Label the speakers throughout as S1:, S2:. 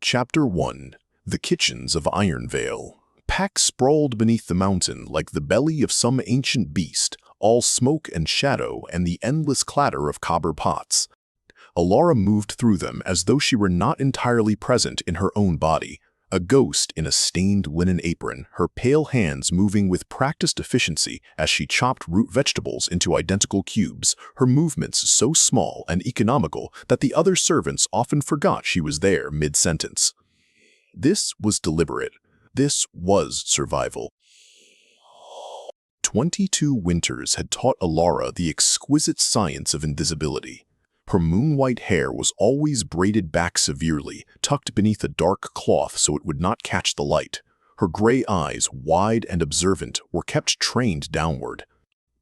S1: Chapter 1. The Kitchens of Ironveil. Pack sprawled beneath the mountain like the belly of some ancient beast, all smoke and shadow and the endless clatter of copper pots. Elara moved through them as though she were not entirely present in her own body, a ghost in a stained linen apron, her pale hands moving with practiced efficiency as she chopped root vegetables into identical cubes, her movements so small and economical that the other servants often forgot she was there mid-sentence. This was deliberate. This was survival. 22 winters had taught Elara the exquisite science of invisibility. Her moon-white hair was always braided back severely, tucked beneath a dark cloth so it would not catch the light. Her gray eyes, wide and observant, were kept trained downward.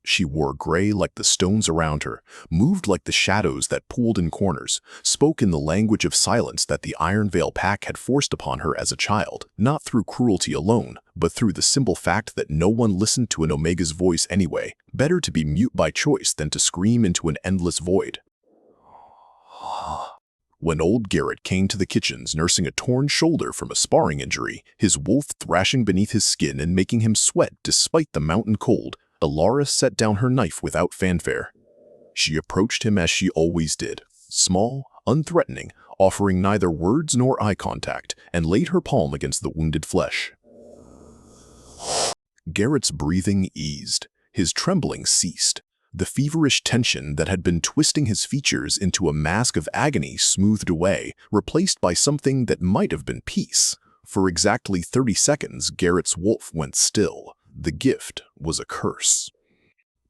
S1: She wore gray like the stones around her, moved like the shadows that pooled in corners, spoke in the language of silence that the Ironveil Pack had forced upon her as a child, not through cruelty alone, but through the simple fact that no one listened to an Omega's voice anyway. Better to be mute by choice than to scream into an endless void. When old Garrett came to the kitchens nursing a torn shoulder from a sparring injury, his wolf thrashing beneath his skin and making him sweat despite the mountain cold, Elara set down her knife without fanfare. She approached him as she always did, small, unthreatening, offering neither words nor eye contact, and laid her palm against the wounded flesh. Garrett's breathing eased. His trembling ceased. The feverish tension that had been twisting his features into a mask of agony smoothed away, replaced by something that might have been peace. For exactly 30 seconds, Garrett's wolf went still. The gift was a curse.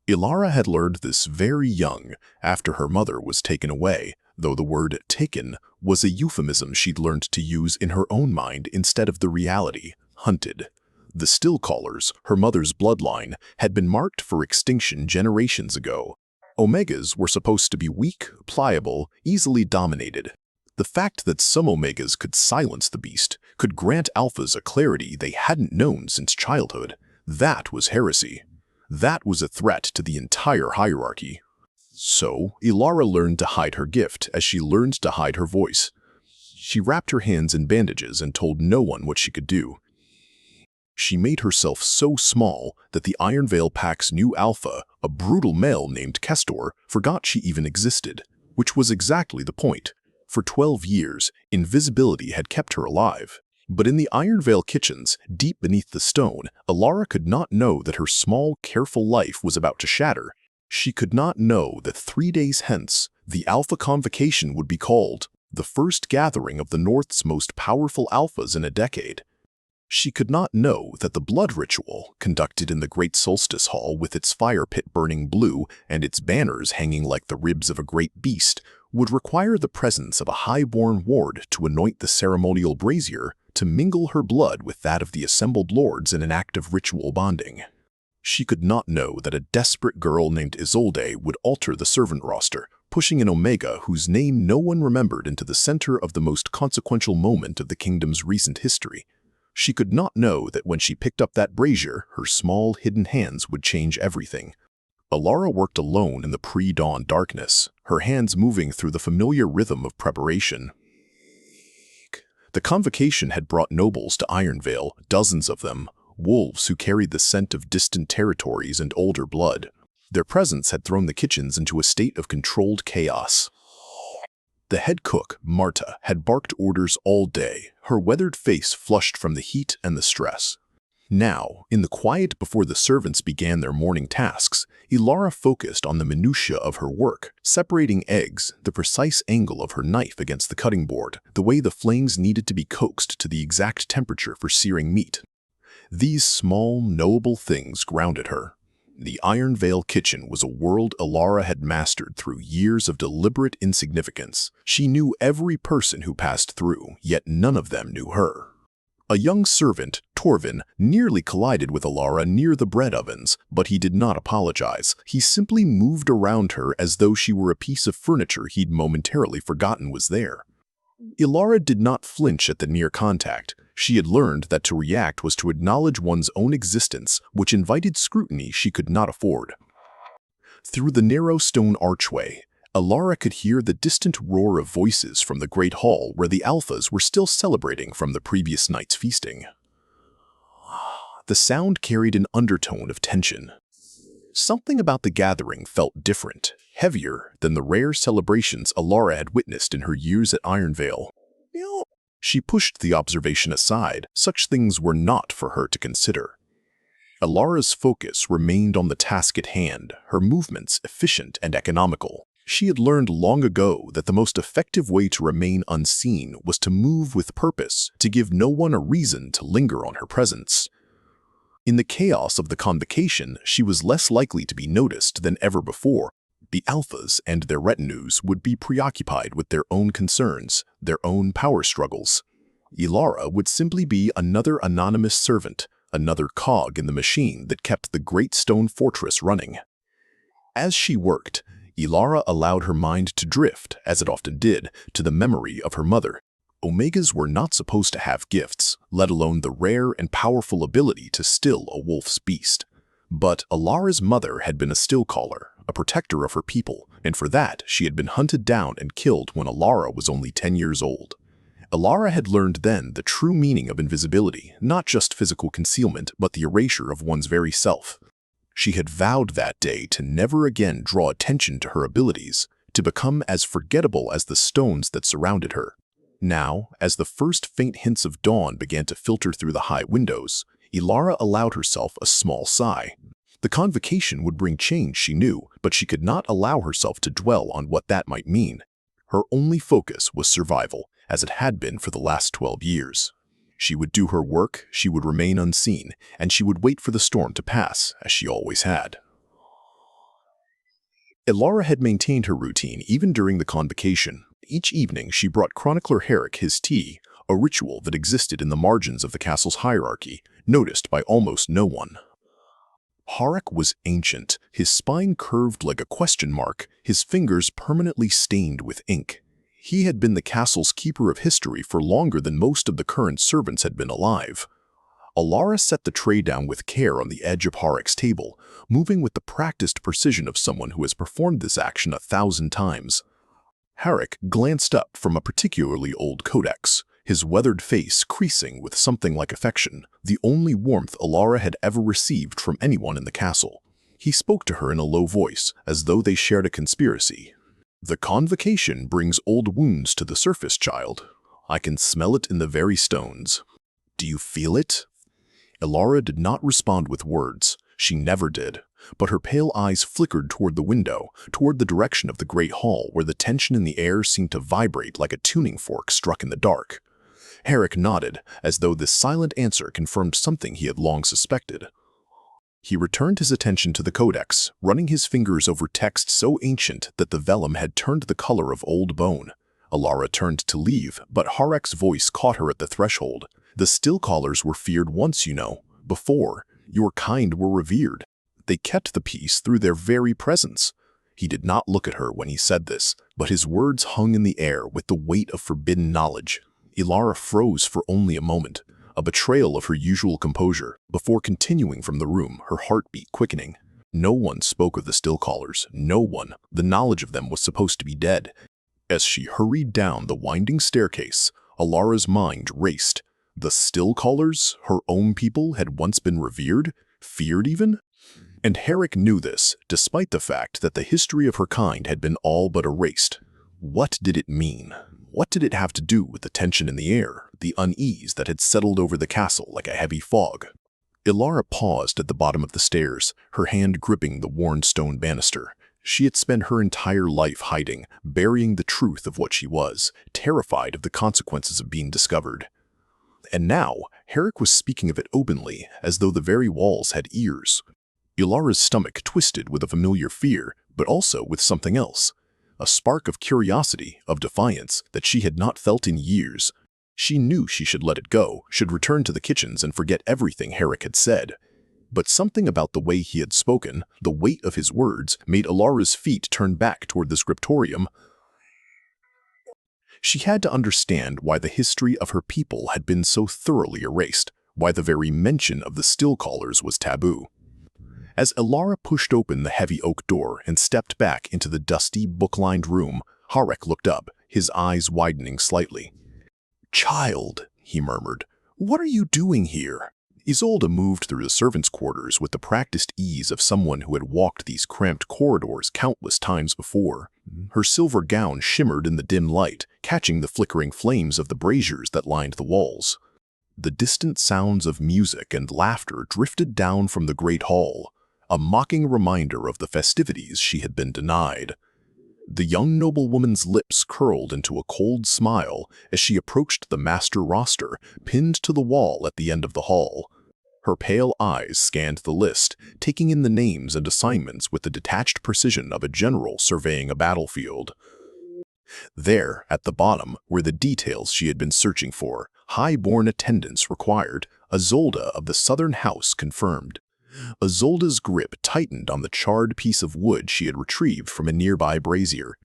S1: Elara had learned this very young, after her mother was taken away, though the word taken was a euphemism she'd learned to use in her own mind instead of the reality, hunted. The Stillcallers, her mother's bloodline, had been marked for extinction generations ago. Omegas were supposed to be weak, pliable, easily dominated. The fact that some Omegas could silence the beast, could grant Alphas a clarity they hadn't known since childhood, that was heresy. That was a threat to the entire hierarchy. So, Elara learned to hide her gift as she learned to hide her voice. She wrapped her hands in bandages and told no one what she could do. She made herself so small that the Ironveil Pack's new alpha, a brutal male named Kestor, forgot she even existed, which was exactly the point. For 12 years, invisibility had kept her alive. But in the Ironveil kitchens, deep beneath the stone, Elara could not know that her small, careful life was about to shatter. She could not know that 3 days hence, the Alpha Convocation would be called, the first gathering of the North's most powerful alphas in a decade. She could not know that the blood ritual, conducted in the Great Solstice Hall with its fire pit burning blue and its banners hanging like the ribs of a great beast, would require the presence of a high-born ward to anoint the ceremonial brazier to mingle her blood with that of the assembled lords in an act of ritual bonding. She could not know that a desperate girl named Isolde would alter the servant roster, pushing an Omega whose name no one remembered into the center of the most consequential moment of the kingdom's recent history. She could not know that when she picked up that brazier, her small, hidden hands would change everything. Elara worked alone in the pre-dawn darkness, her hands moving through the familiar rhythm of preparation. The convocation had brought nobles to Ironveil, dozens of them, wolves who carried the scent of distant territories and older blood. Their presence had thrown the kitchens into a state of controlled chaos. The head cook, Marta, had barked orders all day, her weathered face flushed from the heat and the stress. Now, in the quiet before the servants began their morning tasks, Elara focused on the minutiae of her work, separating eggs, the precise angle of her knife against the cutting board, the way the flames needed to be coaxed to the exact temperature for searing meat. These small, knowable things grounded her. The Ironveil kitchen was a world Elara had mastered through years of deliberate insignificance. She knew every person who passed through, yet none of them knew her. A young servant, Torvin, nearly collided with Elara near the bread ovens, but he did not apologize. He simply moved around her as though she were a piece of furniture he'd momentarily forgotten was there. Elara did not flinch at the near contact. She had learned that to react was to acknowledge one's own existence, which invited scrutiny she could not afford. Through the narrow stone archway, Elara could hear the distant roar of voices from the great hall where the Alphas were still celebrating from the previous night's feasting. The sound carried an undertone of tension. Something about the gathering felt different, heavier than the rare celebrations Elara had witnessed in her years at Ironveil. She pushed the observation aside. Such things were not for her to consider. Elara's focus remained on the task at hand, her movements efficient and economical. She had learned long ago that the most effective way to remain unseen was to move with purpose, to give no one a reason to linger on her presence. In the chaos of the convocation, she was less likely to be noticed than ever before. The Alphas and their retinues would be preoccupied with their own concerns, their own power struggles. Elara would simply be another anonymous servant, another cog in the machine that kept the great stone fortress running. As she worked, Elara allowed her mind to drift, as it often did, to the memory of her mother. Omegas were not supposed to have gifts, let alone the rare and powerful ability to still a wolf's beast. But Elara's mother had been a Stillcaller, a protector of her people, and for that she had been hunted down and killed when Elara was only 10 years old. Elara had learned then the true meaning of invisibility, not just physical concealment, but the erasure of one's very self. She had vowed that day to never again draw attention to her abilities, to become as forgettable as the stones that surrounded her. Now, as the first faint hints of dawn began to filter through the high windows, Elara allowed herself a small sigh. The convocation would bring change, she knew, but she could not allow herself to dwell on what that might mean. Her only focus was survival, as it had been for the last 12 years. She would do her work, she would remain unseen, and she would wait for the storm to pass, as she always had. Elara had maintained her routine even during the convocation. Each evening she brought Chronicler Herrick his tea, a ritual that existed in the margins of the castle's hierarchy, noticed by almost no one. Herrick was ancient, his spine curved like a question mark, his fingers permanently stained with ink. He had been the castle's keeper of history for longer than most of the current servants had been alive. Elara set the tray down with care on the edge of Herrick's table, moving with the practiced precision of someone who has performed this action 1,000 times. Herrick glanced up from a particularly old codex, his weathered face creasing with something like affection, the only warmth Elara had ever received from anyone in the castle. He spoke to her in a low voice, as though they shared a conspiracy. "The convocation brings old wounds to the surface, child. I can smell it in the very stones. Do you feel it?" Elara did not respond with words. She never did. But her pale eyes flickered toward the window, toward the direction of the great hall where the tension in the air seemed to vibrate like a tuning fork struck in the dark. Herrick nodded, as though this silent answer confirmed something he had long suspected. He returned his attention to the codex, running his fingers over text so ancient that the vellum had turned the color of old bone. Elara turned to leave, but Herrick's voice caught her at the threshold. "The Stillcallers were feared once, you know. Before, your kind were revered. They kept the peace through their very presence." He did not look at her when he said this, but his words hung in the air with the weight of forbidden knowledge. Elara froze for only a moment, a betrayal of her usual composure, before continuing from the room, her heartbeat quickening. No one spoke of the Stillcallers, no one. The knowledge of them was supposed to be dead. As she hurried down the winding staircase, Elara's mind raced. The Stillcallers, her own people, had once been revered, feared even? And Herrick knew this, despite the fact that the history of her kind had been all but erased. What did it mean? What did it have to do with the tension in the air, the unease that had settled over the castle like a heavy fog? Elara paused at the bottom of the stairs, her hand gripping the worn stone banister. She had spent her entire life hiding, burying the truth of what she was, terrified of the consequences of being discovered. And now, Herrick was speaking of it openly, as though the very walls had ears. Elara's stomach twisted with a familiar fear, but also with something else. A spark of curiosity, of defiance, that she had not felt in years. She knew she should let it go, should return to the kitchens and forget everything Herrick had said. But something about the way he had spoken, the weight of his words, made Elara's feet turn back toward the scriptorium. She had to understand why the history of her people had been so thoroughly erased, why the very mention of the Stillcallers was taboo. As Elara pushed open the heavy oak door and stepped back into the dusty, book-lined room, Harek looked up, his eyes widening slightly. "Child," he murmured, "what are you doing here?" Isolde moved through the servants' quarters with the practiced ease of someone who had walked these cramped corridors countless times before. Her silver gown shimmered in the dim light, catching the flickering flames of the braziers that lined the walls. The distant sounds of music and laughter drifted down from the great hall, a mocking reminder of the festivities she had been denied. The young noblewoman's lips curled into a cold smile as she approached the master roster pinned to the wall at the end of the hall. Her pale eyes scanned the list, taking in the names and assignments with the detached precision of a general surveying a battlefield. There, at the bottom, were the details she had been searching for. High-born attendance required, Isolde of the Southern House confirmed. Isolde's grip tightened on the charred piece of wood she had retrieved from a nearby brazier.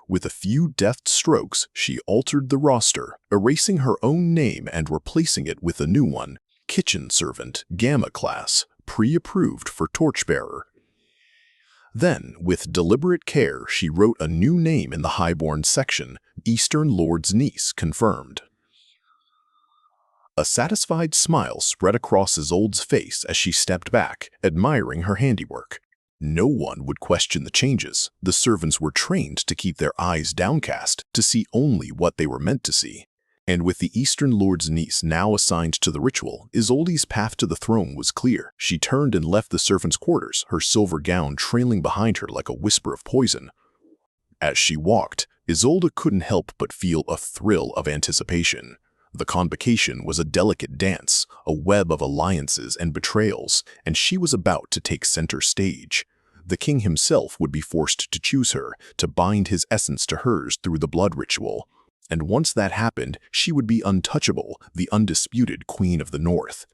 S1: With a few deft strokes, she altered the roster, erasing her own name and replacing it with a new one: kitchen servant, Gamma class, pre-approved for torchbearer. Then, with deliberate care, she wrote a new name in the highborn section: Eastern Lord's niece, confirmed. A satisfied smile spread across Isolde's face as she stepped back, admiring her handiwork. No one would question the changes. The servants were trained to keep their eyes downcast, to see only what they were meant to see. And with the Eastern Lord's niece now assigned to the ritual, Isolde's path to the throne was clear. She turned and left the servants' quarters, her silver gown trailing behind her like a whisper of poison. As she walked, Isolde couldn't help but feel a thrill of anticipation. The convocation was a delicate dance, a web of alliances and betrayals, and she was about to take center stage. The king himself would be forced to choose her, to bind his essence to hers through the blood ritual. And once that happened, she would be untouchable, the undisputed queen of the north.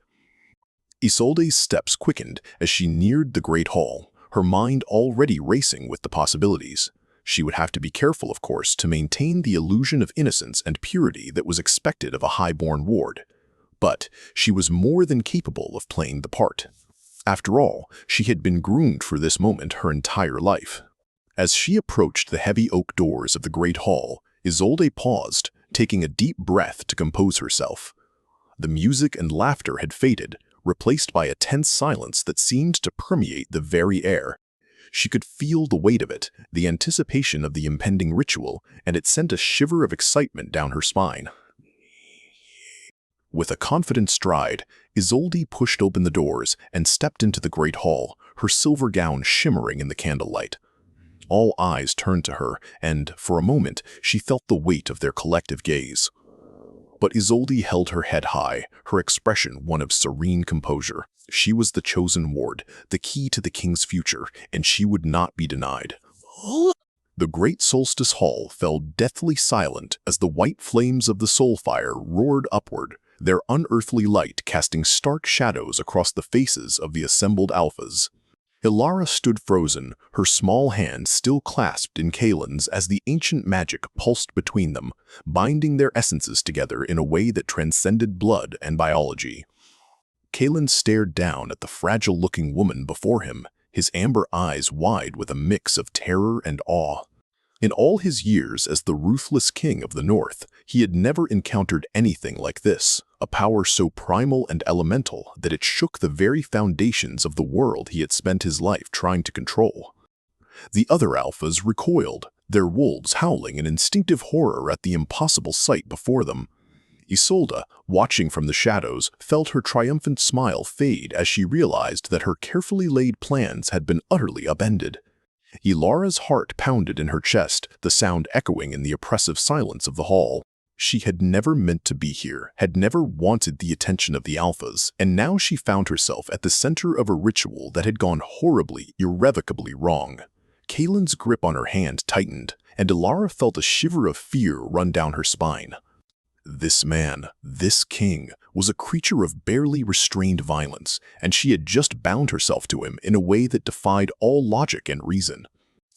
S1: Isolde's steps quickened as she neared the great hall, her mind already racing with the possibilities. She would have to be careful, of course, to maintain the illusion of innocence and purity that was expected of a highborn ward. But she was more than capable of playing the part. After all, she had been groomed for this moment her entire life. As she approached the heavy oak doors of the great hall, Isolde paused, taking a deep breath to compose herself. The music and laughter had faded, replaced by a tense silence that seemed to permeate the very air. She could feel the weight of it, the anticipation of the impending ritual, and it sent a shiver of excitement down her spine. With a confident stride, Isolde pushed open the doors and stepped into the great hall, her silver gown shimmering in the candlelight. All eyes turned to her, and, for a moment, she felt the weight of their collective gaze. But Isolde held her head high, her expression one of serene composure. She was the chosen ward, the key to the king's future, and she would not be denied. The great solstice hall fell deathly silent as the white flames of the soul fire roared upward, their unearthly light casting stark shadows across the faces of the assembled alphas. Elara stood frozen, her small hand still clasped in Kaelen's as the ancient magic pulsed between them, binding their essences together in a way that transcended blood and biology. Kaelen stared down at the fragile-looking woman before him, his amber eyes wide with a mix of terror and awe. In all his years as the ruthless king of the north, he had never encountered anything like this, a power so primal and elemental that it shook the very foundations of the world he had spent his life trying to control. The other alphas recoiled, their wolves howling in instinctive horror at the impossible sight before them. Isolde, watching from the shadows, felt her triumphant smile fade as she realized that her carefully laid plans had been utterly upended. Elara's heart pounded in her chest, the sound echoing in the oppressive silence of the hall. She had never meant to be here, had never wanted the attention of the alphas, and now she found herself at the center of a ritual that had gone horribly, irrevocably wrong. Kaelen's grip on her hand tightened, and Elara felt a shiver of fear run down her spine. This man, this king, was a creature of barely restrained violence, and she had just bound herself to him in a way that defied all logic and reason.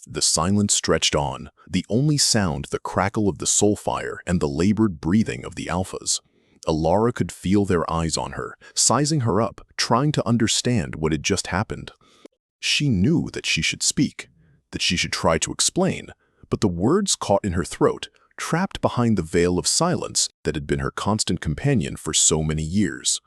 S1: The silence stretched on, the only sound the crackle of the soul fire and the labored breathing of the alphas. Elara could feel their eyes on her, sizing her up, trying to understand what had just happened. She knew that she should speak, that she should try to explain, but the words caught in her throat, trapped behind the veil of silence that had been her constant companion for so many years.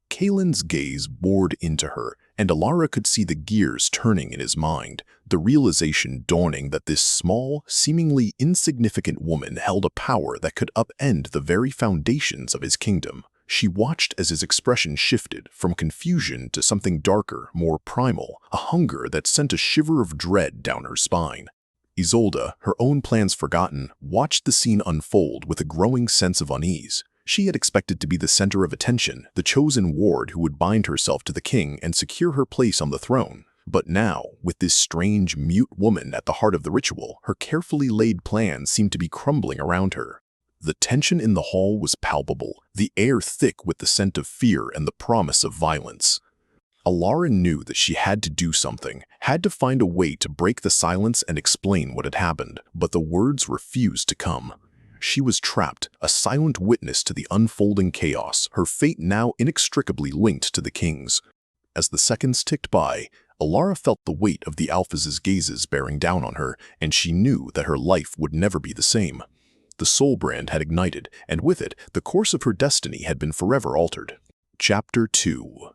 S1: Kaelen's gaze bored into her, and Elara could see the gears turning in his mind, the realization dawning that this small, seemingly insignificant woman held a power that could upend the very foundations of his kingdom. She watched as his expression shifted from confusion to something darker, more primal, a hunger that sent a shiver of dread down her spine. Isolde, her own plans forgotten, watched the scene unfold with a growing sense of unease. She had expected to be the center of attention, the chosen ward who would bind herself to the king and secure her place on the throne. But now, with this strange, mute woman at the heart of the ritual, her carefully laid plans seemed to be crumbling around her. The tension in the hall was palpable, the air thick with the scent of fear and the promise of violence. Elara knew that she had to do something, had to find a way to break the silence and explain what had happened, but the words refused to come. She was trapped, a silent witness to the unfolding chaos, her fate now inextricably linked to the king's. As the seconds ticked by, Elara felt the weight of the Alphas' gazes bearing down on her, and she knew that her life would never be the same. The soul brand had ignited, and with it, the course of her destiny had been forever altered. Chapter 2.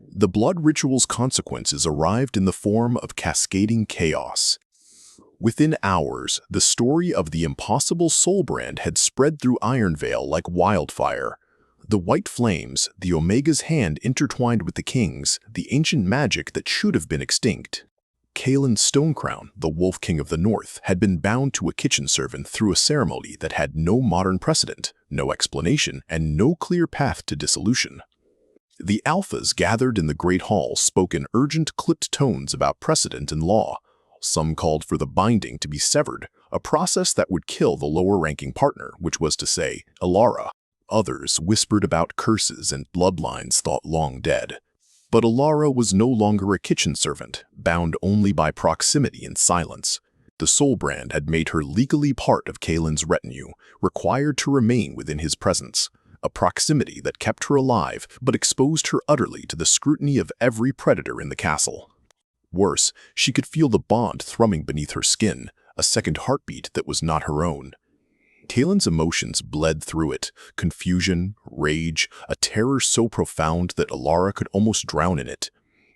S1: The blood ritual's consequences arrived in the form of cascading chaos. Within hours, the story of the impossible soul brand had spread through Ironveil like wildfire. The white flames, the Omega's hand intertwined with the king's, the ancient magic that should have been extinct. Kaelen Stonecrown, the Wolf King of the North, had been bound to a kitchen servant through a ceremony that had no modern precedent, no explanation, and no clear path to dissolution. The Alphas gathered in the Great Hall spoke in urgent, clipped tones about precedent and law. Some called for the binding to be severed, a process that would kill the lower-ranking partner, which was to say, Elara. Others whispered about curses and bloodlines thought long dead. But Elara was no longer a kitchen servant, bound only by proximity and silence. The soul brand had made her legally part of Kaelen's retinue, required to remain within his presence. A proximity that kept her alive, but exposed her utterly to the scrutiny of every predator in the castle. Worse, she could feel the bond thrumming beneath her skin, a second heartbeat that was not her own. Kaelen's emotions bled through it, confusion, rage, a terror so profound that Elara could almost drown in it.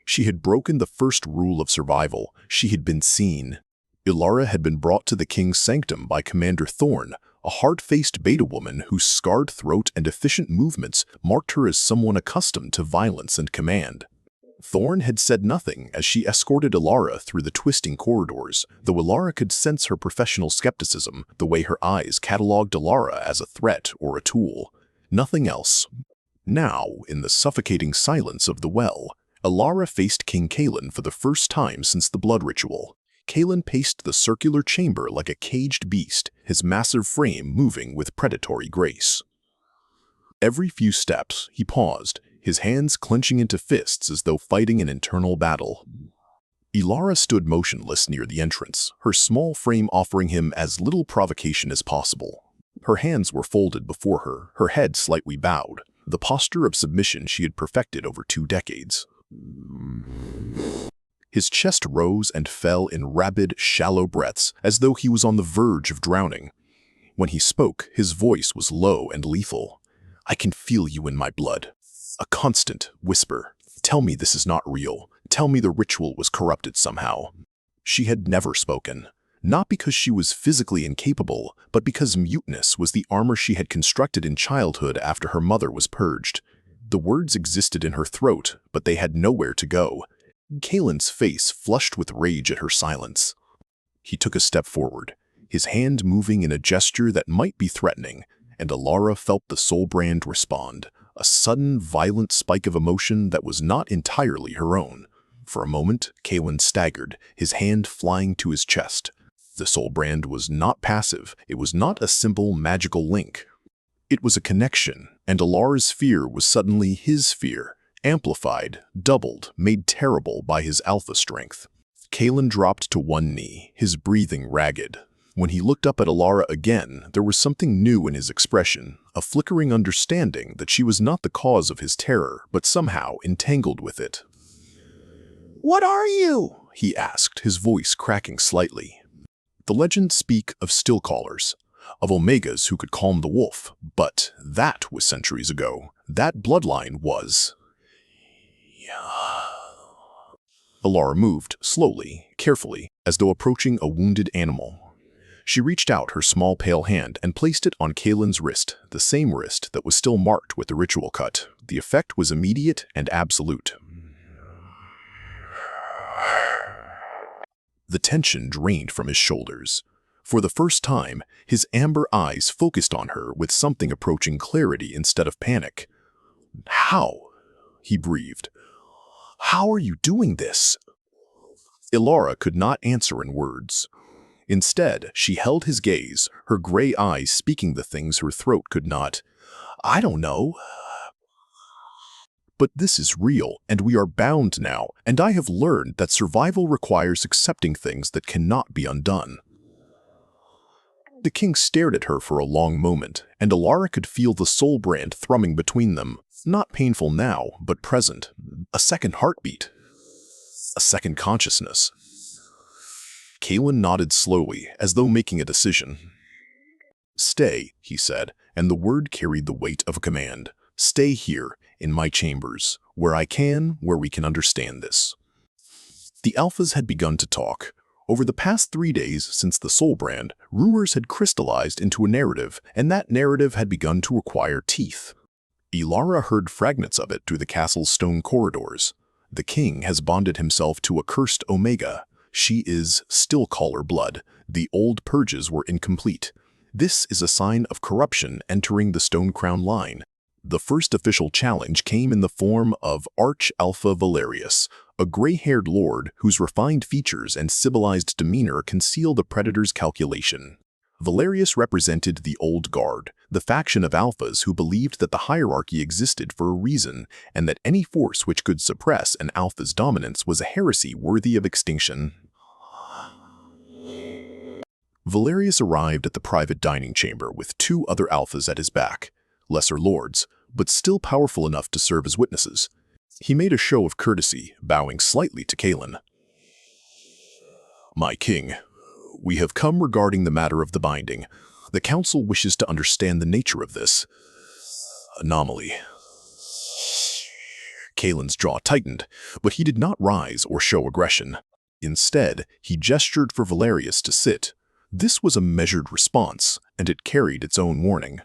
S1: She had broken the first rule of survival. She had been seen. Elara had been brought to the king's sanctum by Commander Thorn, a hard-faced beta woman whose scarred throat and efficient movements marked her as someone accustomed to violence and command. Thorn had said nothing as she escorted Elara through the twisting corridors, though Elara could sense her professional skepticism, the way her eyes catalogued Elara as a threat or a tool. Nothing else. Now, in the suffocating silence of the well, Elara faced King Kaelen for the first time since the blood ritual. Kaelen paced the circular chamber like a caged beast, his massive frame moving with predatory grace. Every few steps, he paused, his hands clenching into fists as though fighting an internal battle. Elara stood motionless near the entrance, her small frame offering him as little provocation as possible. Her hands were folded before her, her head slightly bowed, the posture of submission she had perfected over 2 decades. His chest rose and fell in rapid, shallow breaths, as though he was on the verge of drowning. When he spoke, his voice was low and lethal. "I can feel you in my blood." A constant whisper. "Tell me this is not real. Tell me the ritual was corrupted somehow." She had never spoken, not because she was physically incapable, but because muteness was the armor she had constructed in childhood after her mother was purged. The words existed in her throat, but they had nowhere to go. Kaelen's face flushed with rage at her silence. He took a step forward, his hand moving in a gesture that might be threatening, and Elara felt the soul brand respond, a sudden, violent spike of emotion that was not entirely her own. For a moment, Kaelen staggered, his hand flying to his chest. The soul brand was not passive. It was not a simple, magical link. It was a connection, and Elara's fear was suddenly his fear, amplified, doubled, made terrible by his alpha strength. Kaelen dropped to one knee, his breathing ragged. When he looked up at Elara again, there was something new in his expression, a flickering understanding that she was not the cause of his terror, but somehow entangled with it. "What are you?" he asked, his voice cracking slightly. The legends speak of Stillcallers, of Omegas who could calm the wolf, but that was centuries ago. That bloodline was... Elara moved, slowly, carefully, as though approaching a wounded animal. She reached out her small pale hand and placed it on Kaelen's wrist, the same wrist that was still marked with the ritual cut. The effect was immediate and absolute. The tension drained from his shoulders. For the first time, his amber eyes focused on her with something approaching clarity instead of panic. "How?" he breathed. "How are you doing this?" Elara could not answer in words. Instead, she held his gaze, her gray eyes speaking the things her throat could not. "I don't know. But this is real, and we are bound now, and I have learned that survival requires accepting things that cannot be undone." The king stared at her for a long moment, and Elara could feel the soul brand thrumming between them. Not painful now, but present. A second heartbeat. A second consciousness. Kaelen nodded slowly, as though making a decision. "Stay," he said, and the word carried the weight of a command. "Stay here, in my chambers, where we can understand this." The Alphas had begun to talk. Over the past 3 days since the soul brand, rumors had crystallized into a narrative, and that narrative had begun to acquire teeth. Elara heard fragments of it through the castle's stone corridors. The king has bonded himself to a cursed Omega. She is Stillcaller blood. The old purges were incomplete. This is a sign of corruption entering the Stonecrown line. The first official challenge came in the form of Arch-Alpha Valerius, a gray-haired lord whose refined features and civilized demeanor conceal the predator's calculation. Valerius represented the Old Guard, the faction of Alphas who believed that the hierarchy existed for a reason, and that any force which could suppress an Alpha's dominance was a heresy worthy of extinction. Valerius arrived at the private dining chamber with 2 other Alphas at his back, lesser lords, but still powerful enough to serve as witnesses. He made a show of courtesy, bowing slightly to Kaelen. "My king, we have come regarding the matter of the binding. The council wishes to understand the nature of this anomaly." Kaelen's jaw tightened, but he did not rise or show aggression. Instead, he gestured for Valerius to sit. This was a measured response, and it carried its own warning.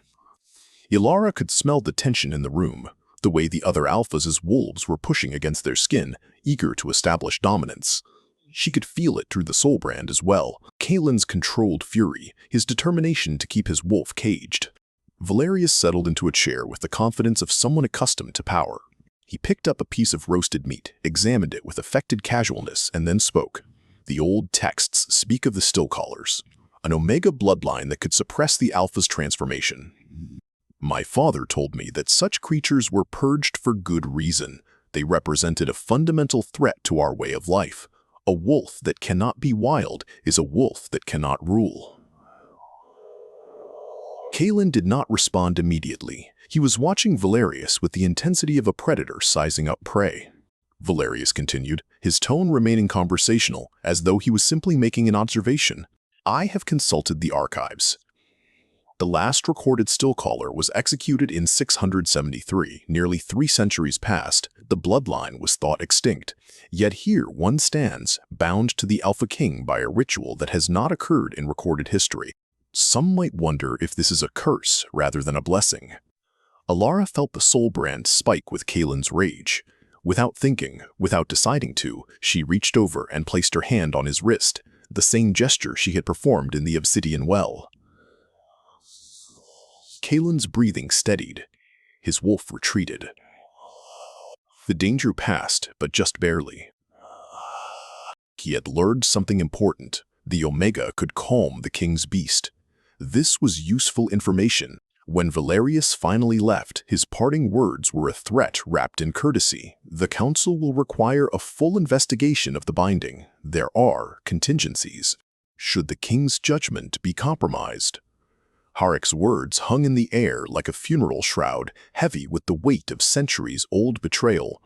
S1: Elara could smell the tension in the room, the way the other Alphas as wolves were pushing against their skin, eager to establish dominance. She could feel it through the soul brand as well, Kaelen's controlled fury, his determination to keep his wolf caged. Valerius settled into a chair with the confidence of someone accustomed to power. He picked up a piece of roasted meat, examined it with affected casualness, and then spoke. "The old texts speak of the Stillcallers, an Omega bloodline that could suppress the Alpha's transformation. My father told me that such creatures were purged for good reason. They represented a fundamental threat to our way of life. A wolf that cannot be wild is a wolf that cannot rule." Kaelen did not respond immediately. He was watching Valerius with the intensity of a predator sizing up prey. Valerius continued, his tone remaining conversational, as though he was simply making an observation. "I have consulted the archives. The last recorded Stillcaller was executed in 673, nearly 3 centuries past. The bloodline was thought extinct. Yet here one stands, bound to the Alpha King by a ritual that has not occurred in recorded history. Some might wonder if this is a curse rather than a blessing." Elara felt the soul brand spike with Kaelen's rage. Without thinking, without deciding to, she reached over and placed her hand on his wrist, the same gesture she had performed in the obsidian well. Kaelen's breathing steadied. His wolf retreated. The danger passed, but just barely. He had learned something important. The Omega could calm the king's beast. This was useful information. When Valerius finally left, his parting words were a threat wrapped in courtesy. "The council will require a full investigation of the binding. There are contingencies. Should the king's judgment be compromised?" Harek's words hung in the air like a funeral shroud, heavy with the weight of centuries-old betrayal.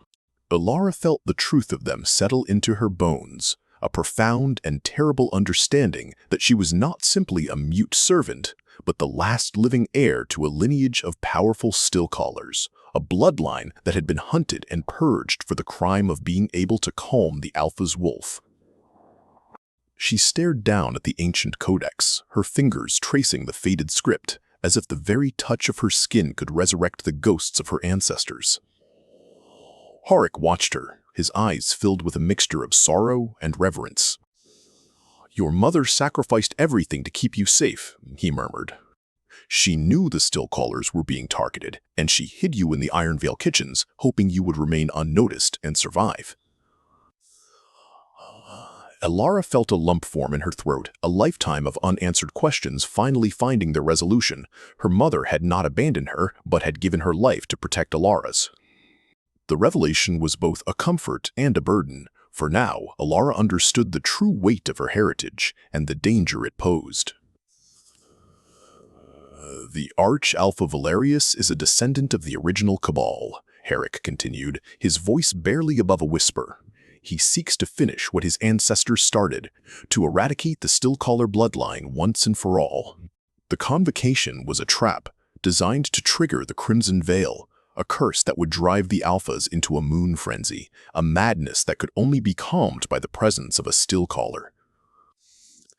S1: Elara felt the truth of them settle into her bones, a profound and terrible understanding that she was not simply a mute servant, but the last living heir to a lineage of powerful Stillcallers, a bloodline that had been hunted and purged for the crime of being able to calm the Alpha's wolf. She stared down at the ancient codex, her fingers tracing the faded script, as if the very touch of her skin could resurrect the ghosts of her ancestors. Harik watched her, his eyes filled with a mixture of sorrow and reverence. "Your mother sacrificed everything to keep you safe," he murmured. "She knew the Stillcallers were being targeted, and she hid you in the Ironveil kitchens, hoping you would remain unnoticed and survive." Elara felt a lump form in her throat, a lifetime of unanswered questions finally finding their resolution. Her mother had not abandoned her, but had given her life to protect Elara's. The revelation was both a comfort and a burden, for now Elara understood the true weight of her heritage and the danger it posed. "The Arch-Alpha Valerius is a descendant of the original Cabal," Harik continued, his voice barely above a whisper. "He seeks to finish what his ancestors started, to eradicate the Stillcaller bloodline once and for all. The Convocation was a trap, designed to trigger the Crimson Veil, a curse that would drive the Alphas into a moon frenzy, a madness that could only be calmed by the presence of a Stillcaller."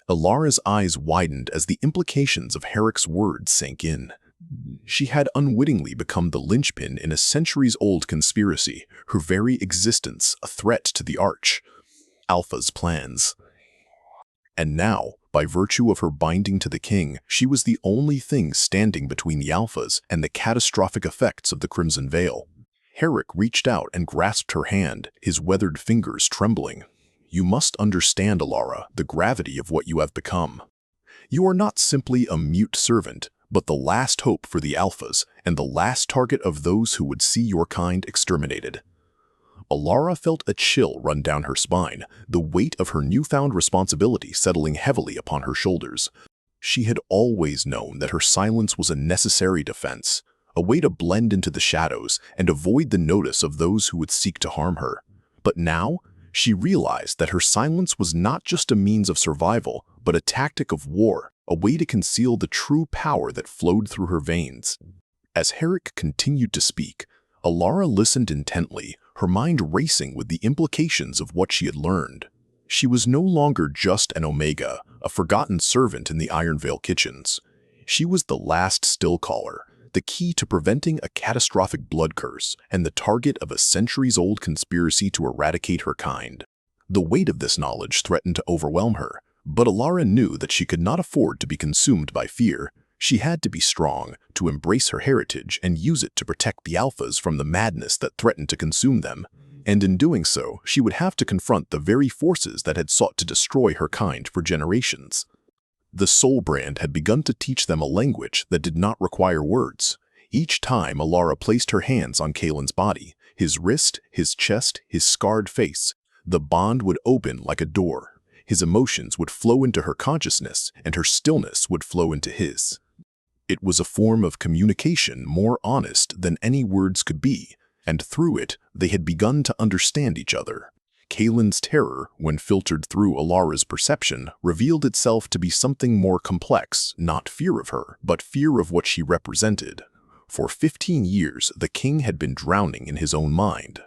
S1: Elara's eyes widened as the implications of Harik's words sank in. She had unwittingly become the linchpin in a centuries-old conspiracy, her very existence a threat to the Arch-Alpha's plans. And now, by virtue of her binding to the king, she was the only thing standing between the Alphas and the catastrophic effects of the Crimson Veil. Harik reached out and grasped her hand, his weathered fingers trembling. "You must understand, Elara, the gravity of what you have become. You are not simply a mute servant, but the last hope for the Alphas and the last target of those who would see your kind exterminated." Elara felt a chill run down her spine, the weight of her newfound responsibility settling heavily upon her shoulders. She had always known that her silence was a necessary defense, a way to blend into the shadows and avoid the notice of those who would seek to harm her. But now, she realized that her silence was not just a means of survival, but a tactic of war, a way to conceal the true power that flowed through her veins. As Harik continued to speak, Elara listened intently, her mind racing with the implications of what she had learned. She was no longer just an Omega, a forgotten servant in the Ironveil kitchens. She was the last Stillcaller, the key to preventing a catastrophic blood curse, and the target of a centuries-old conspiracy to eradicate her kind. The weight of this knowledge threatened to overwhelm her, but Elara knew that she could not afford to be consumed by fear. She had to be strong, to embrace her heritage and use it to protect the Alphas from the madness that threatened to consume them. And in doing so, she would have to confront the very forces that had sought to destroy her kind for generations. The Soul Brand had begun to teach them a language that did not require words. Each time Elara placed her hands on Kaelen's body, his wrist, his chest, his scarred face, the bond would open like a door. His emotions would flow into her consciousness, and her stillness would flow into his. It was a form of communication more honest than any words could be, and through it, they had begun to understand each other. Kaelen's terror, when filtered through Elara's perception, revealed itself to be something more complex, not fear of her, but fear of what she represented. For 15 years, the king had been drowning in his own mind.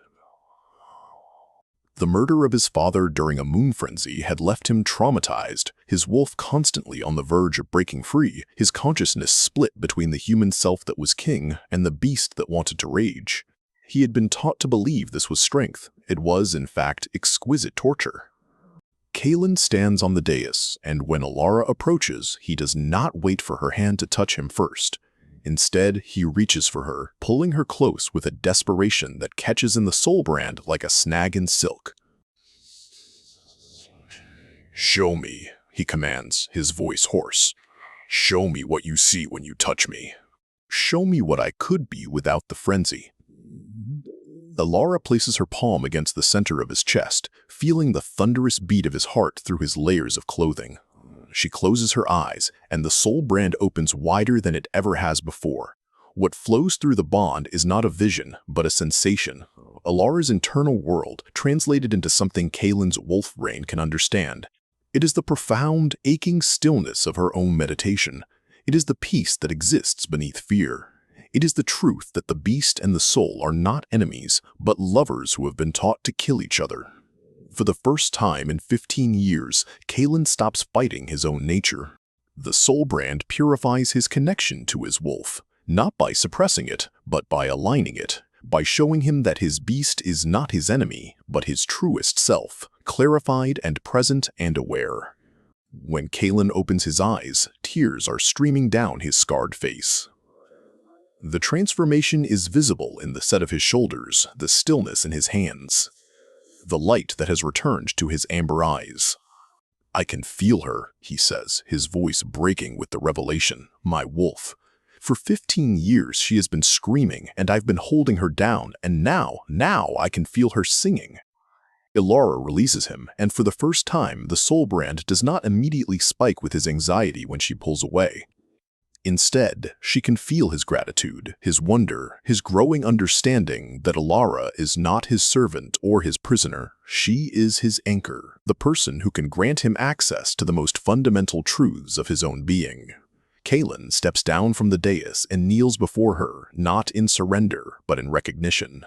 S1: The murder of his father during a moon frenzy had left him traumatized, his wolf constantly on the verge of breaking free, his consciousness split between the human self that was king and the beast that wanted to rage. He had been taught to believe this was strength. It was, in fact, exquisite torture. Kaelen stands on the dais, and when Elara approaches, he does not wait for her hand to touch him first. Instead, he reaches for her, pulling her close with a desperation that catches in the Soul Brand like a snag in silk. "Show me," he commands, his voice hoarse. "Show me what you see when you touch me. Show me what I could be without the frenzy." Elara places her palm against the center of his chest, feeling the thunderous beat of his heart through his layers of clothing. She closes her eyes, and the Soul Brand opens wider than it ever has before. What flows through the bond is not a vision, but a sensation, Elara's internal world translated into something Kaelen's wolf brain can understand. It is the profound, aching stillness of her own meditation. It is the peace that exists beneath fear. It is the truth that the beast and the soul are not enemies, but lovers who have been taught to kill each other. For the first time in 15 years, Kaelen stops fighting his own nature. The soul brand purifies his connection to his wolf, not by suppressing it, but by aligning it, by showing him that his beast is not his enemy, but his truest self, clarified and present and aware. When Kaelen opens his eyes, tears are streaming down his scarred face. The transformation is visible in the set of his shoulders, the stillness in his hands, the light that has returned to his amber eyes. "I can feel her," he says, his voice breaking with the revelation. "My wolf. For 15 years she has been screaming, and I've been holding her down, and now I can feel her singing." Elara releases him, and for the first time, the soul brand does not immediately spike with his anxiety when she pulls away. Instead, she can feel his gratitude, his wonder, his growing understanding that Elara is not his servant or his prisoner. She is his anchor, the person who can grant him access to the most fundamental truths of his own being. Kaelen steps down from the dais and kneels before her, not in surrender, but in recognition.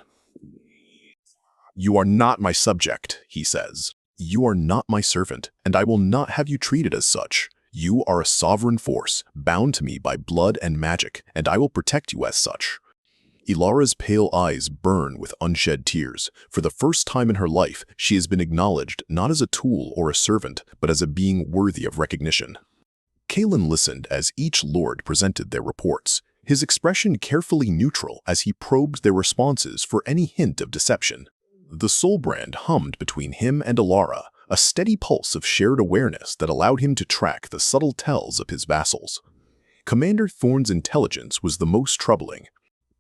S1: "You are not my subject," he says. "You are not my servant, and I will not have you treated as such. You are a sovereign force, bound to me by blood and magic, and I will protect you as such." Elara's pale eyes burn with unshed tears. For the first time in her life, she has been acknowledged not as a tool or a servant, but as a being worthy of recognition. Kaelen listened as each lord presented their reports, his expression carefully neutral as he probed their responses for any hint of deception. The soul brand hummed between him and Elara, a steady pulse of shared awareness that allowed him to track the subtle tells of his vassals. Commander Thorn's intelligence was the most troubling.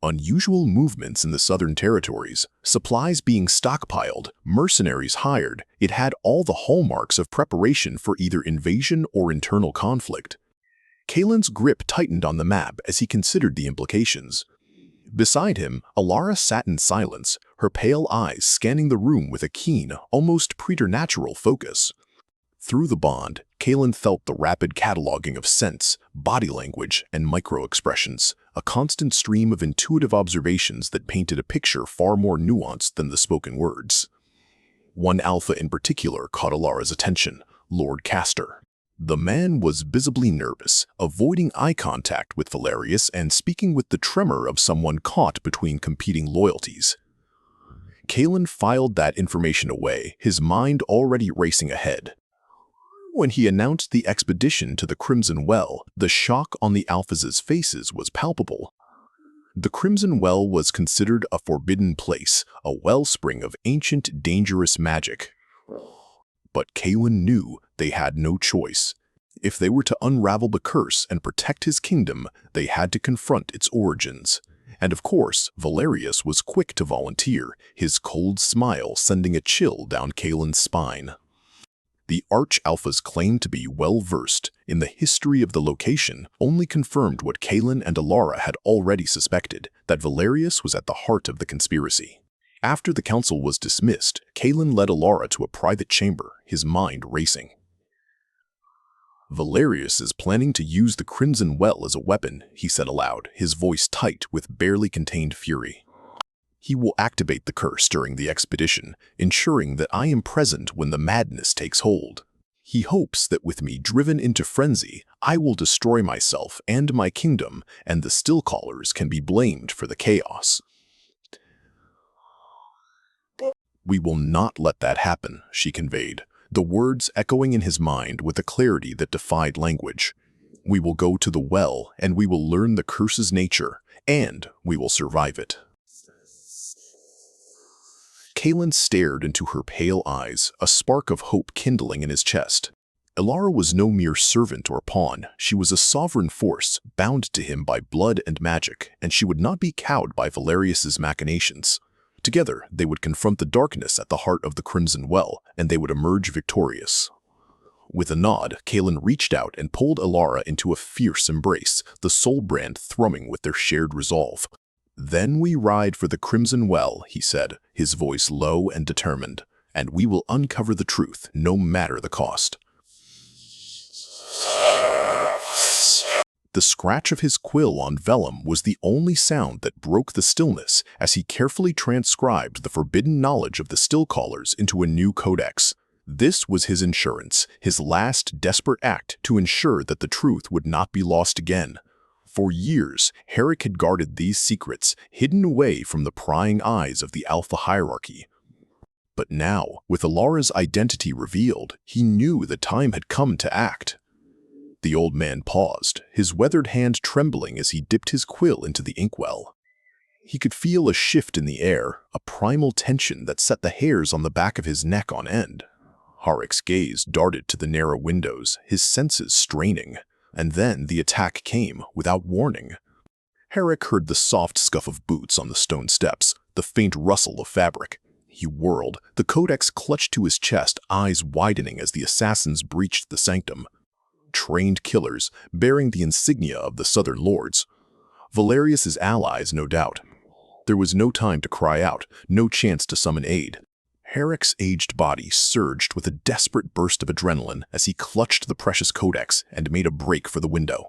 S1: Unusual movements in the southern territories, supplies being stockpiled, mercenaries hired, it had all the hallmarks of preparation for either invasion or internal conflict. Kaelen's grip tightened on the map as he considered the implications. Beside him, Elara sat in silence, her pale eyes scanning the room with a keen, almost preternatural focus. Through the bond, Kaelen felt the rapid cataloging of scents, body language, and micro-expressions, a constant stream of intuitive observations that painted a picture far more nuanced than the spoken words. One alpha in particular caught Elara's attention, Lord Castor. The man was visibly nervous, avoiding eye contact with Valerius and speaking with the tremor of someone caught between competing loyalties. Kaelen filed that information away, his mind already racing ahead. When he announced the expedition to the Crimson Well, the shock on the Alphas' faces was palpable. The Crimson Well was considered a forbidden place, a wellspring of ancient, dangerous magic. But Kaelen knew they had no choice. If they were to unravel the curse and protect his kingdom, they had to confront its origins. And of course, Valerius was quick to volunteer, his cold smile sending a chill down Kaelen's spine. The Arch-Alphas claimed to be well-versed in the history of the location, only confirmed what Kaelen and Elara had already suspected, that Valerius was at the heart of the conspiracy. After the council was dismissed, Kaelen led Elara to a private chamber, his mind racing. "Valerius is planning to use the Crimson Well as a weapon," he said aloud, his voice tight with barely contained fury. "He will activate the curse during the expedition, ensuring that I am present when the madness takes hold. He hopes that with me driven into frenzy, I will destroy myself and my kingdom, and the Stillcallers can be blamed for the chaos." "We will not let that happen," she conveyed, the words echoing in his mind with a clarity that defied language. "We will go to the well, and we will learn the curse's nature, and we will survive it." Kaelen stared into her pale eyes, a spark of hope kindling in his chest. Elara was no mere servant or pawn. She was a sovereign force, bound to him by blood and magic, and she would not be cowed by Valerius's machinations. Together, they would confront the darkness at the heart of the Crimson Well, and they would emerge victorious. With a nod, Kaelen reached out and pulled Elara into a fierce embrace, the soul brand thrumming with their shared resolve. "Then we ride for the Crimson Well," he said, his voice low and determined, "and we will uncover the truth, no matter the cost." The scratch of his quill on vellum was the only sound that broke the stillness as he carefully transcribed the forbidden knowledge of the Stillcallers into a new codex. This was his insurance, his last desperate act to ensure that the truth would not be lost again. For years, Herrick had guarded these secrets, hidden away from the prying eyes of the Alpha hierarchy. But now, with Elara's identity revealed, he knew the time had come to act. The old man paused, his weathered hand trembling as he dipped his quill into the inkwell. He could feel a shift in the air, a primal tension that set the hairs on the back of his neck on end. Herrick's gaze darted to the narrow windows, his senses straining. And then the attack came, without warning. Herrick heard the soft scuff of boots on the stone steps, the faint rustle of fabric. He whirled, the codex clutched to his chest, eyes widening as the assassins breached the sanctum. Trained killers, bearing the insignia of the Southern Lords. Valerius's allies, no doubt. There was no time to cry out, no chance to summon aid. Herrick's aged body surged with a desperate burst of adrenaline as he clutched the precious codex and made a break for the window.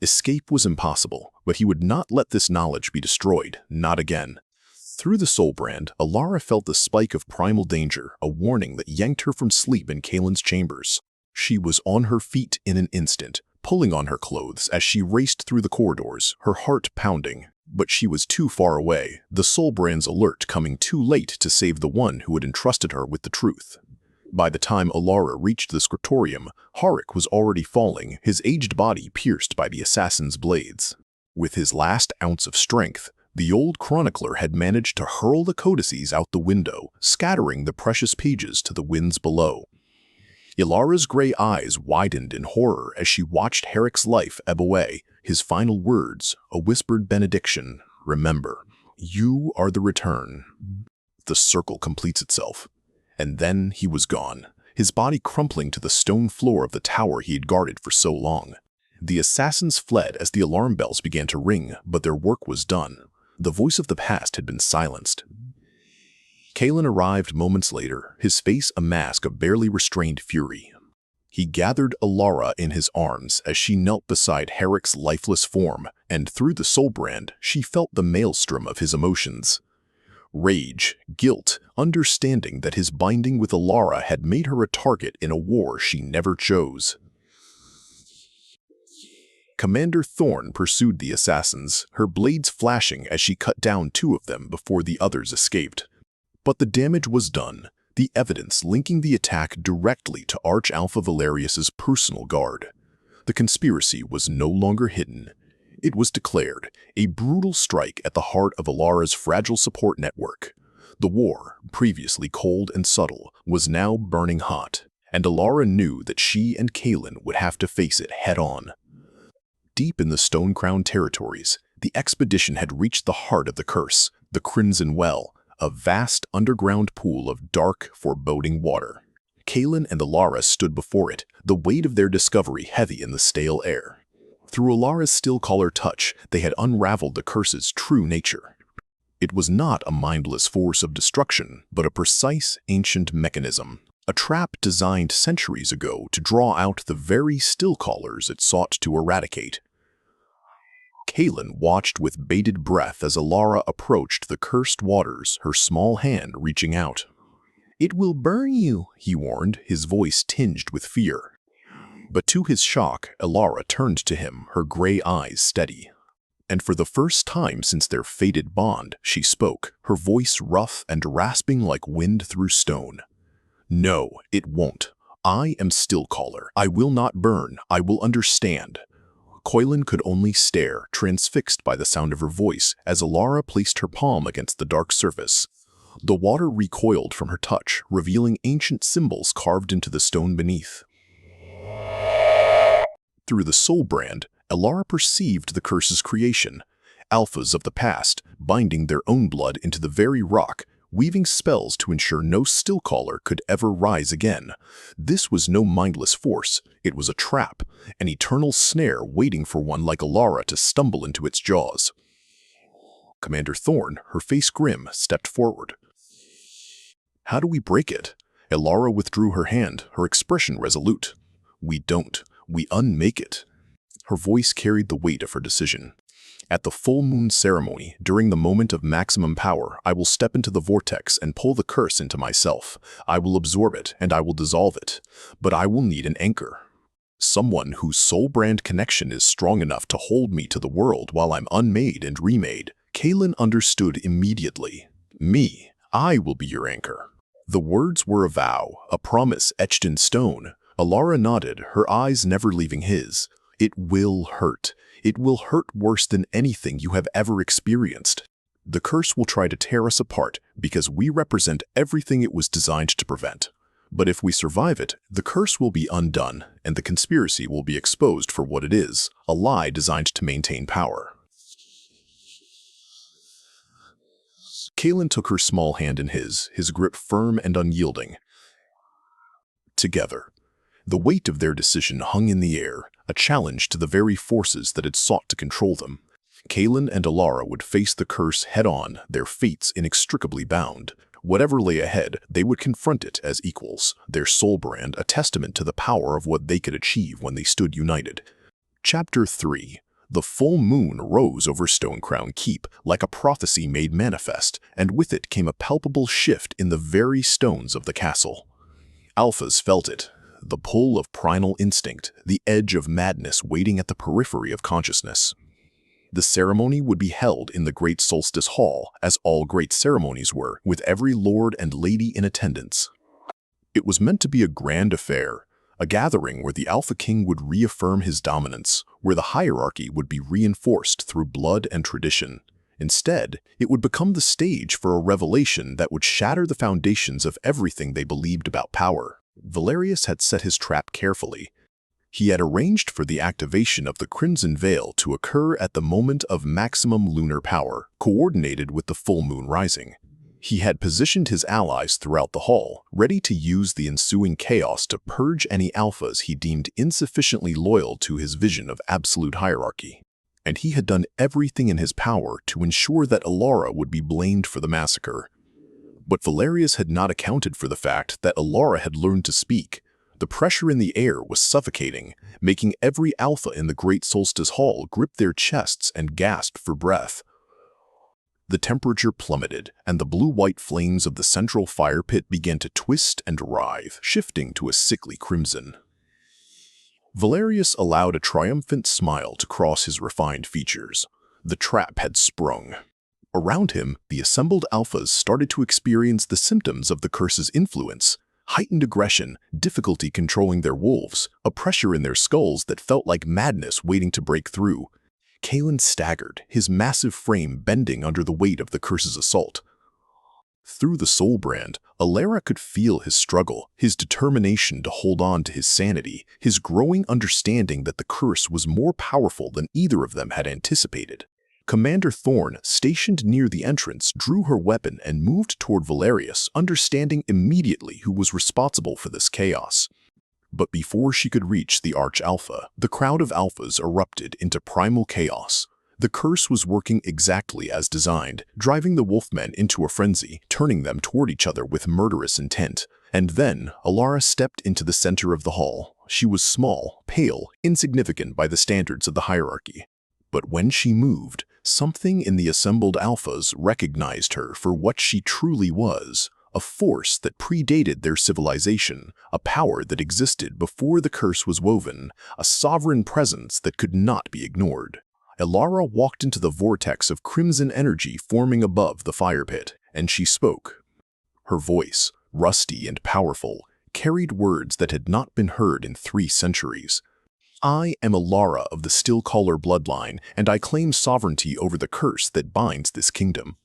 S1: Escape was impossible, but he would not let this knowledge be destroyed, not again. Through the soul brand, Elara felt the spike of primal danger, a warning that yanked her from sleep in Kaelen's chambers. She was on her feet in an instant, pulling on her clothes as she raced through the corridors, her heart pounding. But she was too far away, the soul brand's alert coming too late to save the one who had entrusted her with the truth. By the time Elara reached the scriptorium, Herrick was already falling, his aged body pierced by the assassin's blades. With his last ounce of strength, the old chronicler had managed to hurl the codices out the window, scattering the precious pages to the winds below. Elara's gray eyes widened in horror as she watched Herrick's life ebb away, his final words, a whispered benediction, "Remember, you are the return." The circle completes itself. And then he was gone, his body crumpling to the stone floor of the tower he had guarded for so long. The assassins fled as the alarm bells began to ring, but their work was done. The voice of the past had been silenced. Kaelen arrived moments later, his face a mask of barely restrained fury. He gathered Elara in his arms as she knelt beside Herrick's lifeless form, and through the soul brand, she felt the maelstrom of his emotions. Rage, guilt, understanding that his binding with Elara had made her a target in a war she never chose. Commander Thorn pursued the assassins, her blades flashing as she cut down 2 of them before the others escaped. But the damage was done, the evidence linking the attack directly to Arch-Alpha Valerius's personal guard. The conspiracy was no longer hidden. It was declared, a brutal strike at the heart of Elara's fragile support network. The war, previously cold and subtle, was now burning hot, and Elara knew that she and Kaelen would have to face it head-on. Deep in the Stonecrown territories, the expedition had reached the heart of the curse, the Crimson Well, a vast underground pool of dark, foreboding water. Kaelen and Elara stood before it, the weight of their discovery heavy in the stale air. Through Elara's Stillcaller touch, they had unraveled the curse's true nature. It was not a mindless force of destruction, but a precise, ancient mechanism, a trap designed centuries ago to draw out the very Stillcallers it sought to eradicate. Kaelen watched with bated breath as Elara approached the cursed waters, her small hand reaching out. "It will burn you," he warned, his voice tinged with fear. But to his shock, Elara turned to him, her gray eyes steady. And for the first time since their fated bond, she spoke, her voice rough and rasping like wind through stone. "No, it won't. I am Stillcaller. I will not burn. I will understand." Kaelen could only stare, transfixed by the sound of her voice, as Elara placed her palm against the dark surface. The water recoiled from her touch, revealing ancient symbols carved into the stone beneath. Through the soul brand, Elara perceived the curse's creation, alphas of the past, binding their own blood into the very rock, weaving spells to ensure no Stillcaller could ever rise again. This was no mindless force, it was a trap, an eternal snare waiting for one like Elara to stumble into its jaws. Commander Thorn, her face grim, stepped forward. How do we break it? Elara withdrew her hand, her expression resolute. We don't. We unmake it. Her voice carried the weight of her decision. At the full moon ceremony, during the moment of maximum power, I will step into the vortex and pull the curse into myself. I will absorb it, and I will dissolve it. But I will need an anchor. Someone whose soul brand connection is strong enough to hold me to the world while I'm unmade and remade. Kaelen understood immediately. Me, I will be your anchor. The words were a vow, a promise etched in stone. Elara nodded, her eyes never leaving his. It will hurt. It will hurt worse than anything you have ever experienced. The curse will try to tear us apart because we represent everything it was designed to prevent. But if we survive it, the curse will be undone, and the conspiracy will be exposed for what it is, a lie designed to maintain power. Kaelen took her small hand in his grip firm and unyielding. Together. The weight of their decision hung in the air, a challenge to the very forces that had sought to control them. Kaelen and Elara would face the curse head-on, their fates inextricably bound. Whatever lay ahead, they would confront it as equals, their soul brand a testament to the power of what they could achieve when they stood united. Chapter 3. The full moon rose over Stonecrown Keep like a prophecy made manifest, and with it came a palpable shift in the very stones of the castle. Alphas felt it. The pull of primal instinct, the edge of madness waiting at the periphery of consciousness. The ceremony would be held in the Great Solstice Hall, as all great ceremonies were, with every lord and lady in attendance. It was meant to be a grand affair, a gathering where the Alpha King would reaffirm his dominance, where the hierarchy would be reinforced through blood and tradition. Instead, it would become the stage for a revelation that would shatter the foundations of everything they believed about power. Valerius had set his trap carefully. He had arranged for the activation of the Crimson Veil to occur at the moment of maximum lunar power, coordinated with the full moon rising. He had positioned his allies throughout the hall, ready to use the ensuing chaos to purge any alphas he deemed insufficiently loyal to his vision of absolute hierarchy. And he had done everything in his power to ensure that Elara would be blamed for the massacre. But Valerius had not accounted for the fact that Elara had learned to speak. The pressure in the air was suffocating, making every alpha in the Great Solstice Hall grip their chests and gasp for breath. The temperature plummeted, and the blue-white flames of the central fire pit began to twist and writhe, shifting to a sickly crimson. Valerius allowed a triumphant smile to cross his refined features. The trap had sprung. Around him, the assembled alphas started to experience the symptoms of the curse's influence. Heightened aggression, difficulty controlling their wolves, a pressure in their skulls that felt like madness waiting to break through. Kaelen staggered, his massive frame bending under the weight of the curse's assault. Through the soul brand, Elara could feel his struggle, his determination to hold on to his sanity, his growing understanding that the curse was more powerful than either of them had anticipated. Commander Thorn, stationed near the entrance, drew her weapon and moved toward Valerius, understanding immediately who was responsible for this chaos. But before she could reach the Arch-Alpha, the crowd of alphas erupted into primal chaos. The curse was working exactly as designed, driving the wolfmen into a frenzy, turning them toward each other with murderous intent. And then, Elara stepped into the center of the hall. She was small, pale, insignificant by the standards of the hierarchy. But when she moved, something in the assembled alphas recognized her for what she truly was, a force that predated their civilization, a power that existed before the curse was woven, a sovereign presence that could not be ignored. Elara walked into the vortex of crimson energy forming above the fire pit, and she spoke. Her voice, rusty and powerful, carried words that had not been heard in 3 centuries. I am Elara of the Stillcaller bloodline, and I claim sovereignty over the curse that binds this kingdom.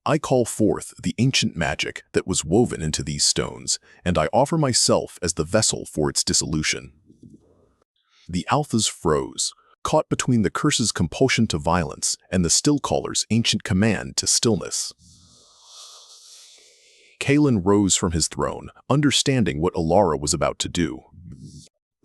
S1: I call forth the ancient magic that was woven into these stones, and I offer myself as the vessel for its dissolution. The alphas froze, caught between the curse's compulsion to violence and the Stillcallers' ancient command to stillness. Kaelen rose from his throne, understanding what Elara was about to do.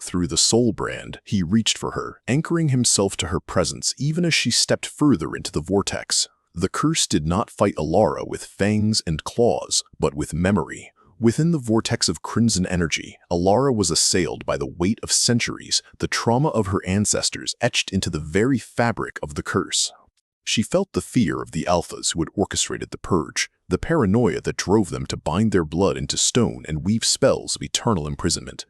S1: Through the soul brand, he reached for her, anchoring himself to her presence even as she stepped further into the vortex. The curse did not fight Elara with fangs and claws, but with memory. Within the vortex of crimson energy, Elara was assailed by the weight of centuries, the trauma of her ancestors etched into the very fabric of the curse. She felt the fear of the Alphas who had orchestrated the purge, the paranoia that drove them to bind their blood into stone and weave spells of eternal imprisonment.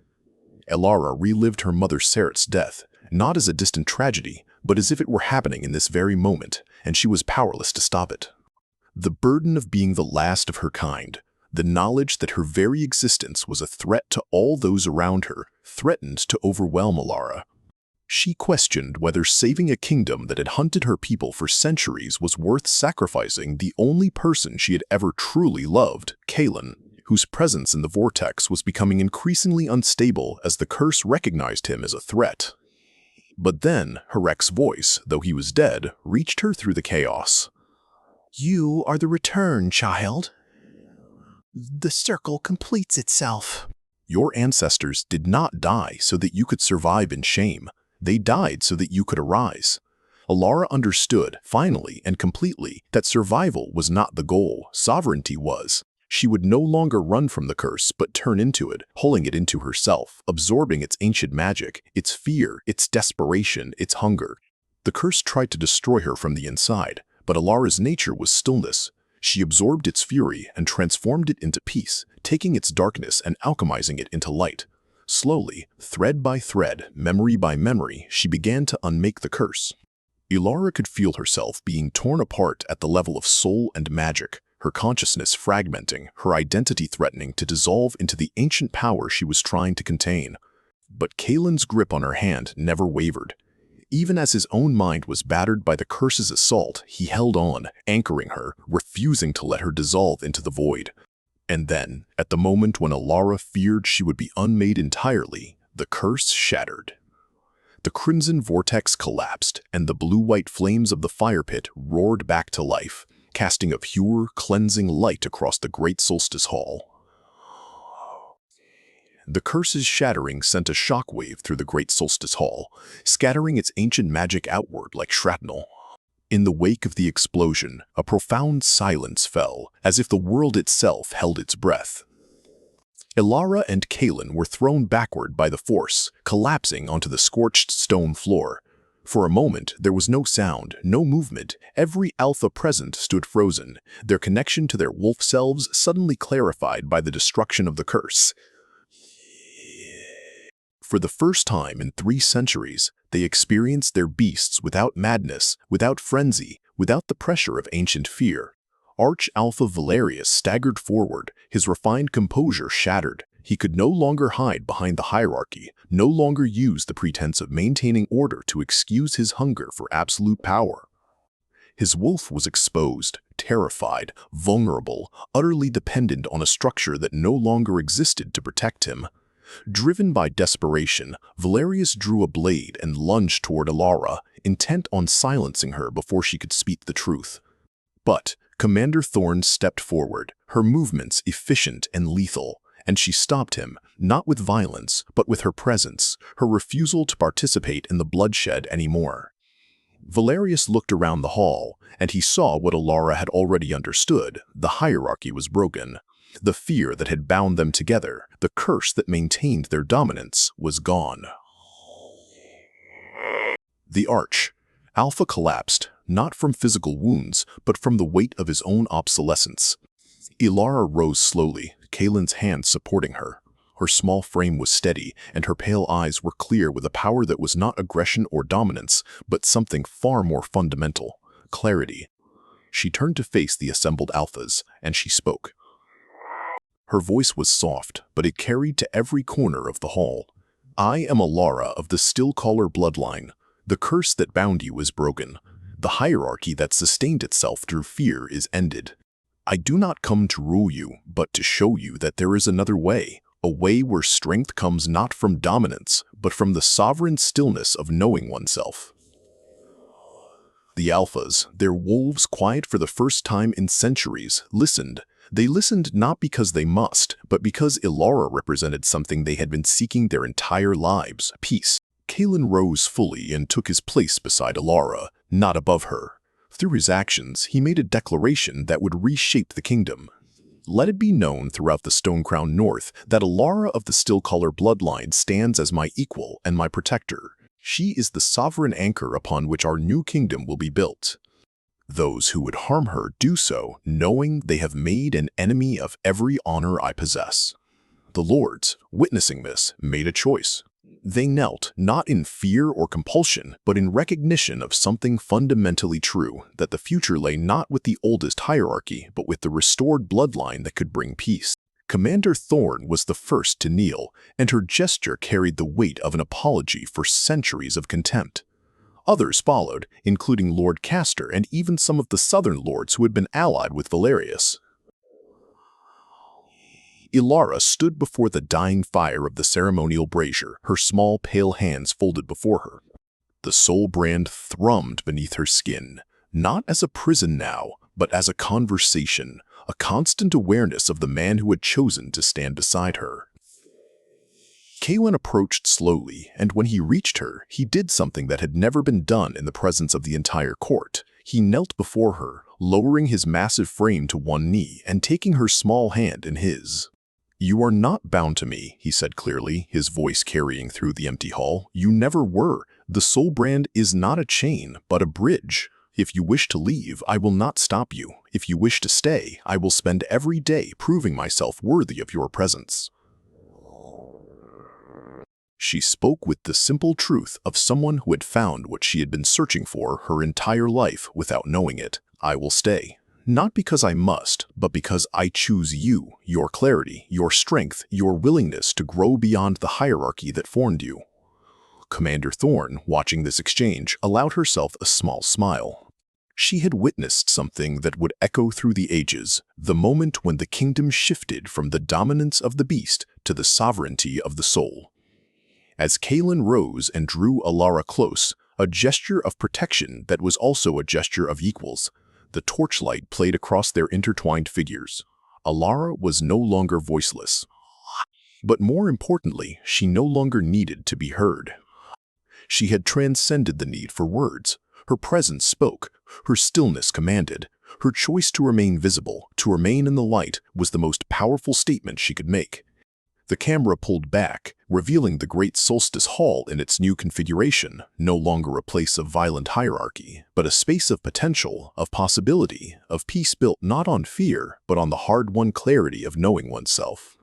S1: Elara relived her mother Seret's death, not as a distant tragedy, but as if it were happening in this very moment, and she was powerless to stop it. The burden of being the last of her kind, the knowledge that her very existence was a threat to all those around her, threatened to overwhelm Elara. She questioned whether saving a kingdom that had hunted her people for centuries was worth sacrificing the only person she had ever truly loved, Kaelen, whose presence in the vortex was becoming increasingly unstable as the curse recognized him as a threat. But then, Harek's voice, though he was dead, reached her through the chaos.
S2: "You are the return, child. The circle completes itself."
S1: Your ancestors did not die so that you could survive in shame. They died so that you could arise. Elara understood, finally and completely, that survival was not the goal, sovereignty was. She would no longer run from the curse, but turn into it, pulling it into herself, absorbing its ancient magic, its fear, its desperation, its hunger. The curse tried to destroy her from the inside, but Elara's nature was stillness. She absorbed its fury and transformed it into peace, taking its darkness and alchemizing it into light. Slowly, thread by thread, memory by memory, she began to unmake the curse. Elara could feel herself being torn apart at the level of soul and magic, her consciousness fragmenting, her identity threatening to dissolve into the ancient power she was trying to contain. But Kaelen's grip on her hand never wavered. Even as his own mind was battered by the curse's assault, he held on, anchoring her, refusing to let her dissolve into the void. And then, at the moment when Elara feared she would be unmade entirely, the curse shattered. The crimson vortex collapsed, and the blue-white flames of the fire pit roared back to life, casting a pure, cleansing light across the great solstice hall. The curse's shattering sent a shockwave through the great solstice hall, scattering its ancient magic outward like shrapnel. In the wake of the explosion, a profound silence fell, as if the world itself held its breath. Elara and Kaelen were thrown backward by the force, collapsing onto the scorched stone floor. For a moment, there was no sound, no movement. Every Alpha present stood frozen, their connection to their wolf selves suddenly clarified by the destruction of the curse. For the first time in 3 centuries, they experienced their beasts without madness, without frenzy, without the pressure of ancient fear. Arch-Alpha Valerius staggered forward, his refined composure shattered. He could no longer hide behind the hierarchy, no longer use the pretense of maintaining order to excuse his hunger for absolute power. His wolf was exposed, terrified, vulnerable, utterly dependent on a structure that no longer existed to protect him. Driven by desperation, Valerius drew a blade and lunged toward Elara, intent on silencing her before she could speak the truth. But Commander Thorn stepped forward, her movements efficient and lethal, and she stopped him, not with violence, but with her presence, her refusal to participate in the bloodshed anymore. Valerius looked around the hall, and he saw what Elara had already understood: the hierarchy was broken. The fear that had bound them together, the curse that maintained their dominance, was gone. The Arch. Alpha collapsed, not from physical wounds, but from the weight of his own obsolescence. Elara rose slowly, Kaelen's hand supporting her. Her small frame was steady, and her pale eyes were clear with a power that was not aggression or dominance, but something far more fundamental: clarity. She turned to face the assembled Alphas, and she spoke. Her voice was soft, but it carried to every corner of the hall. "I am Elara of the Stillcaller bloodline. The curse that bound you is broken. The hierarchy that sustained itself through fear is ended. I do not come to rule you, but to show you that there is another way, a way where strength comes not from dominance, but from the sovereign stillness of knowing oneself." The Alphas, their wolves quiet for the first time in centuries, listened. They listened not because they must, but because Elara represented something they had been seeking their entire lives: peace. Kaelen rose fully and took his place beside Elara, not above her. Through his actions, he made a declaration that would reshape the kingdom. Let it be known throughout the Stonecrown North that Elara of the Stillcaller bloodline stands as my equal and my protector. She is the sovereign anchor upon which our new kingdom will be built. Those who would harm her do so, knowing they have made an enemy of every honor I possess. The lords, witnessing this, made a choice. They knelt, not in fear or compulsion, but in recognition of something fundamentally true, that the future lay not with the oldest hierarchy, but with the restored bloodline that could bring peace. Commander Thorn was the first to kneel, and her gesture carried the weight of an apology for centuries of contempt. Others followed, including Lord Castor and even some of the southern lords who had been allied with Valerius. Elara stood before the dying fire of the ceremonial brazier, her small, pale hands folded before her. The soul brand thrummed beneath her skin, not as a prison now, but as a conversation, a constant awareness of the man who had chosen to stand beside her. Kaelen approached slowly, and when he reached her, he did something that had never been done in the presence of the entire court. He knelt before her, lowering his massive frame to one knee and taking her small hand in his. "You are not bound to me," he said clearly, his voice carrying through the empty hall. "You never were. The soul brand is not a chain, but a bridge. If you wish to leave, I will not stop you. If you wish to stay, I will spend every day proving myself worthy of your presence." She spoke with the simple truth of someone who had found what she had been searching for her entire life without knowing it. "I will stay. Not because I must, but because I choose you, your clarity, your strength, your willingness to grow beyond the hierarchy that formed you." Commander Thorn, watching this exchange, allowed herself a small smile. She had witnessed something that would echo through the ages, the moment when the kingdom shifted from the dominance of the beast to the sovereignty of the soul. As Kaelen rose and drew Elara close, a gesture of protection that was also a gesture of equals, the torchlight played across their intertwined figures. Elara was no longer voiceless. But more importantly, she no longer needed to be heard. She had transcended the need for words. Her presence spoke, her stillness commanded. Her choice to remain visible, to remain in the light, was the most powerful statement she could make. The camera pulled back, revealing the Great Solstice Hall in its new configuration, no longer a place of violent hierarchy, but a space of potential, of possibility, of peace built not on fear, but on the hard-won clarity of knowing oneself.